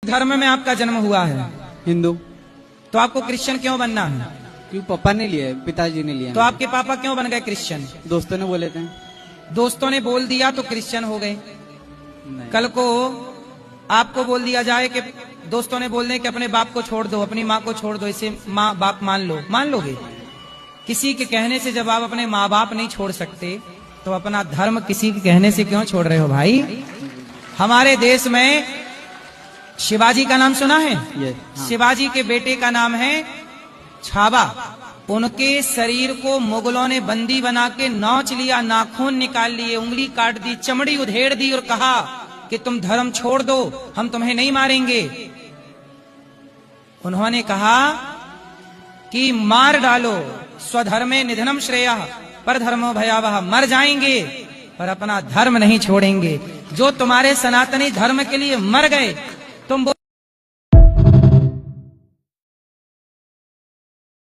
धर्म में आपका जन्म हुआ है? हिंदू। तो आपको क्रिश्चियन क्यों बनना है? क्यों? पापा ने लिया है, पिताजी ने लिया। तो आपके पापा क्यों बन गए क्रिश्चियन? दोस्तों ने बोले थे। दोस्तों ने बोल दिया तो क्रिश्चियन हो गए। नहीं। कल को आपको बोल दिया जाए कि दोस्तों ने बोल दें कि अपने बाप को छोड़ दो, अपनी माँ को छोड़ दो, इसे माँ बाप मान लो, मान लोगे? किसी के कहने से जब आप अपने माँ बाप नहीं छोड़ सकते तो अपना धर्म किसी के कहने से क्यों छोड़ रहे हो भाई? हमारे देश में शिवाजी का नाम सुना है? हाँ। शिवाजी के बेटे का नाम है छाबा। उनके शरीर को मुगलों ने बंदी बना के नोच लिया, नाखून निकाल लिए, उंगली काट दी, चमड़ी उधेड़ दी और कहा कि तुम धर्म छोड़ दो, हम तुम्हें नहीं मारेंगे। उन्होंने कहा कि मार डालो, स्वधर्मे निधनम श्रेयः पर धर्मो भयावह, मर जाएंगे पर अपना धर्म नहीं छोड़ेंगे। जो तुम्हारे सनातनी धर्म के लिए मर गए, तुम